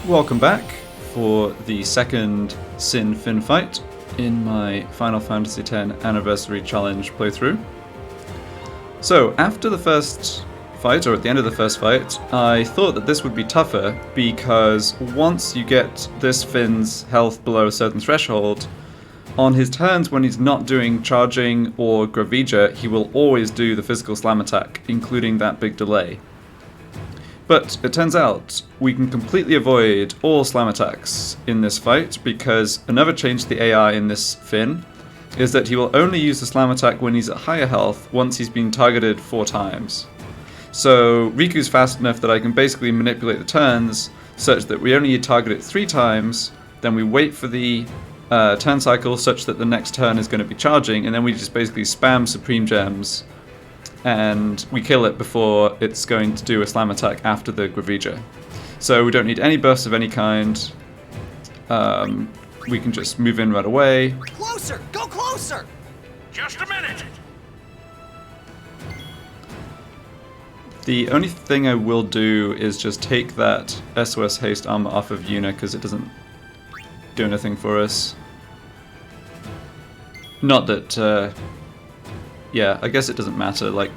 Welcome back for the second Sin Fin fight in my Final Fantasy X Anniversary Challenge playthrough. So, after the first fight, or at the end of the first fight, I thought that this would be tougher because once you get this Fin's health below a certain threshold, on his turns when he's not doing charging or Gravija, he will always do the physical slam attack, including that big delay. But it turns out we can completely avoid all slam attacks in this fight because another change to the AI in this Fin is that he will only use the slam attack when he's at higher health once he's been targeted 4 times. So Riku's fast enough that I can basically manipulate the turns such that we only target it 3 times, then we wait for the turn cycle such that the next turn is going to be charging, and then we just basically spam Supreme Gems and we kill it before it's going to do a slam attack after the Gravija. So we don't need any bursts of any kind. We can just move in right away. Closer! Go closer! Just a minute! The only thing I will do is just take that SOS haste armor off of Yuna because it doesn't do anything for us. Not that... yeah, I guess it doesn't matter, like...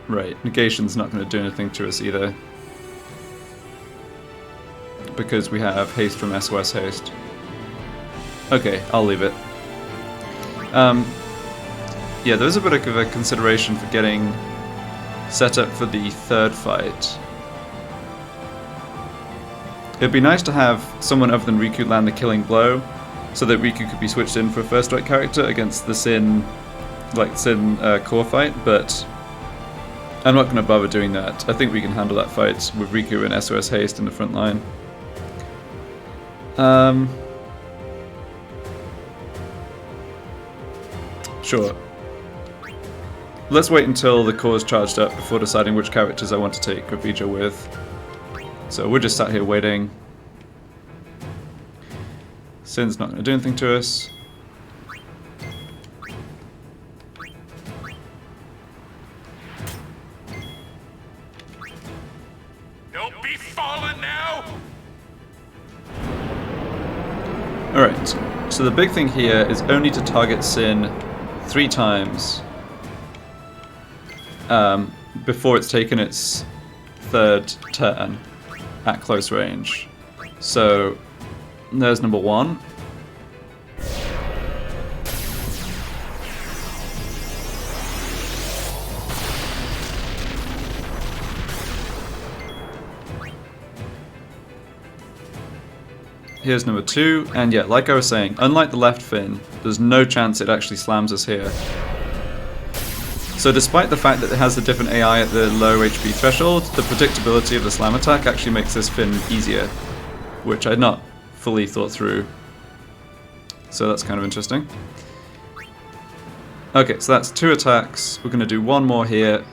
Right, negation's not going to do anything to us either. Because we have haste from SOS haste. Okay, I'll leave it. Yeah, there's a bit of a consideration for getting set up for the third fight. It'd be nice to have someone other than Riku land the killing blow, so that Riku could be switched in for a first strike character against the Sin core fight, but I'm not going to bother doing that. I think we can handle that fight with Riku and SOS haste in the front line. Sure. Let's wait until the core is charged up before deciding which characters I want to take Gravija with. So we're just sat here waiting. Sin's not going to do anything to us. Don't be falling now! Alright, so the big thing here is only to target Sin 3 times before it's taken its 3rd turn at close range. So there's number 1. Here's number 2, and yeah, like I was saying, unlike the left Fin, there's no chance it actually slams us here. So despite the fact that it has a different AI at the low HP threshold, the predictability of the slam attack actually makes this Fin easier, which I'd not fully thought through. So that's kind of interesting. Okay, so that's 2 attacks. We're going to do 1 more here.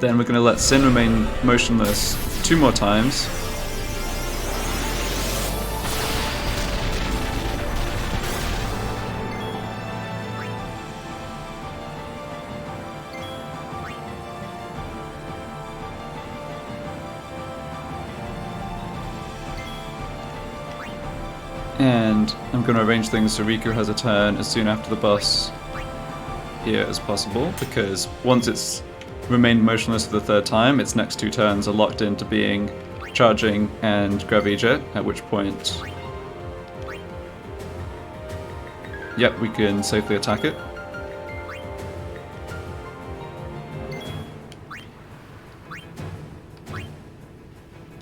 Then we're going to let Sin remain motionless 2 more times. And I'm going to arrange things so Riku has a turn as soon after the boss here as possible, because once it's remained motionless for the 3rd time, its next 2 turns are locked into being charging and Gravija, at which point, yep, we can safely attack it.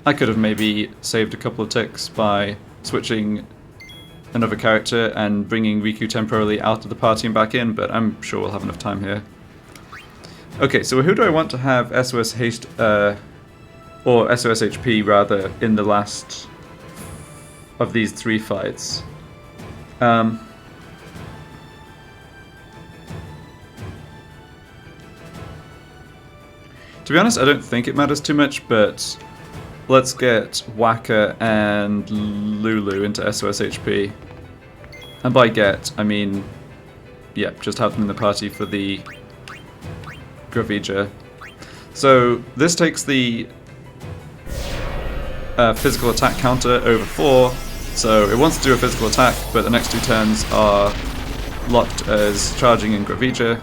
I could have maybe saved a couple of ticks by switching another character and bringing Riku temporarily out of the party and back in, but I'm sure we'll have enough time here. Okay, so who do I want to have SOS haste, or SOS HP rather, in the last of these 3 fights? To be honest, I don't think it matters too much, but let's get Waka and Lulu into SOS HP. And by get, I mean, yeah, just have them in the party for the Gravija. So this takes the physical attack counter over 4, so it wants to do a physical attack, but the next 2 turns are locked as charging and Gravija.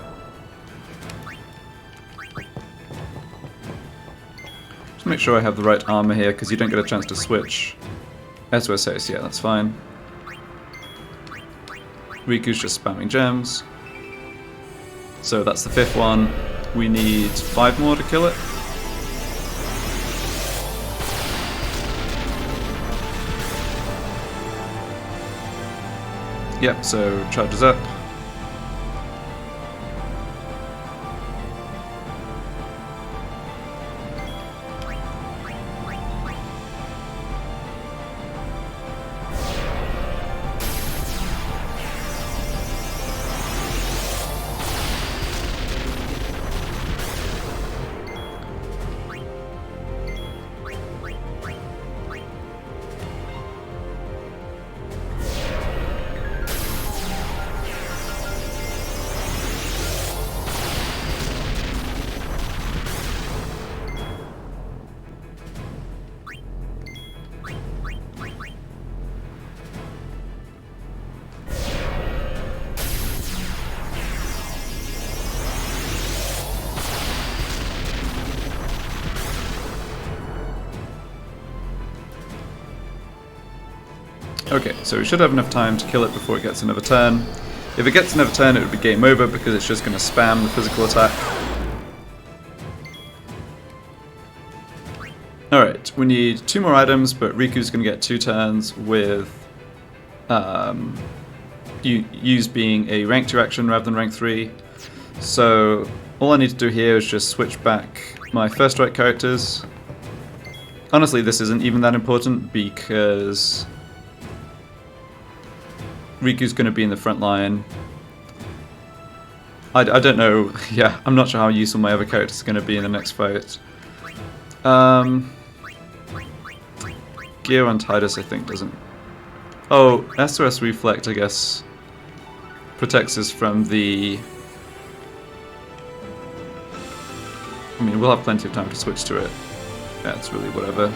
Just make sure I have the right armor here, because you don't get a chance to switch. SOS Haste, yeah, that's fine. Riku's just spamming gems. So that's the 5th one. We need 5 more to kill it. Yep, so charges up. Okay, so we should have enough time to kill it before it gets another turn. If it gets another turn, it would be game over because it's just going to spam the physical attack. Alright, we need 2 more items, but Riku's going to get 2 turns with use being a rank 2 action rather than rank 3. So all I need to do here is just switch back my first strike characters. Honestly, this isn't even that important because Riku's going to be in the front line. I don't know, yeah, I'm not sure how useful my other characters are going to be in the next fight. Gear on Tidus I think doesn't... Oh, SOS Reflect I guess protects us from the... I mean, we'll have plenty of time to switch to it. Yeah, it's really whatever.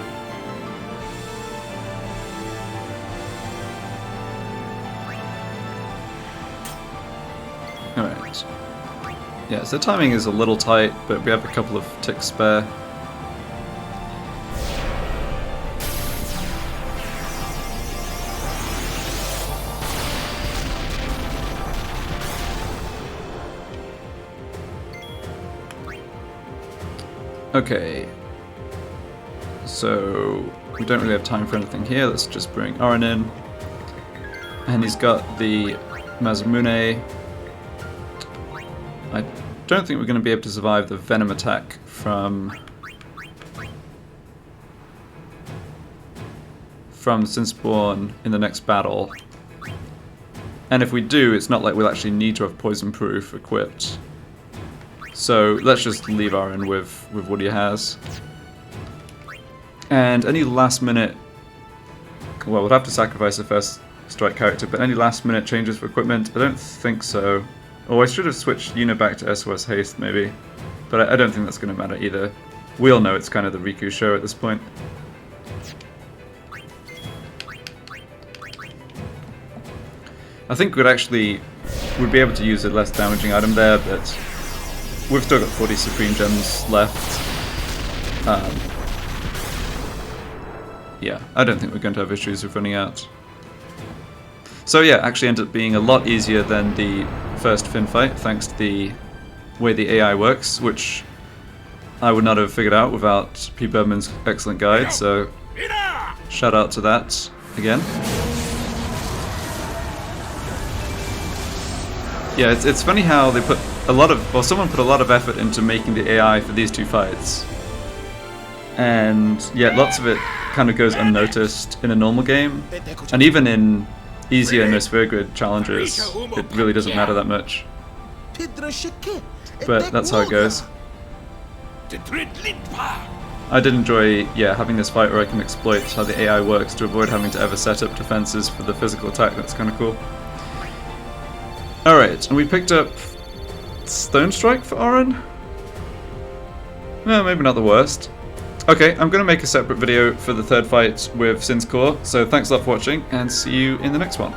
Alright. Yeah, so timing is a little tight, but we have a couple of ticks spare. Okay. So we don't really have time for anything here. Let's just bring Oren in. And he's got the Mazamune. I don't think we're going to be able to survive the Venom attack from Sinspawn in the next battle. And if we do, it's not like we'll actually need to have Poison Proof equipped. So let's just leave Oren with what he has. And any last minute... Well, we'll have to sacrifice the first strike character, but any last minute changes for equipment? I don't think so. Oh, I should have switched Yuna back to SOS Haste, maybe. But I don't think that's going to matter either. We all know it's kind of the Riku show at this point. I think we'd be able to use a less damaging item there, but we've still got 40 Supreme Gems left. Yeah, I don't think we're going to have issues with running out. So yeah, actually ended up being a lot easier than the first Finn fight, thanks to the way the AI works, which I would not have figured out without P. Berman's excellent guide, so shout out to that again. Yeah, it's funny how they put a lot of, well, someone put a lot of effort into making the AI for these 2 fights. And yeah, lots of it kind of goes unnoticed in a normal game, and even in easier No Sphere Grid challenges, it really doesn't matter that much. But that's how it goes. I did enjoy, yeah, having this fight where I can exploit how the AI works to avoid having to ever set up defenses for the physical attack. That's kind of cool. Alright, and we picked up Stone Strike for Oren? Well, maybe not the worst. Okay, I'm going to make a separate video for the third fight with Sin's Core, so thanks a lot for watching, and see you in the next one.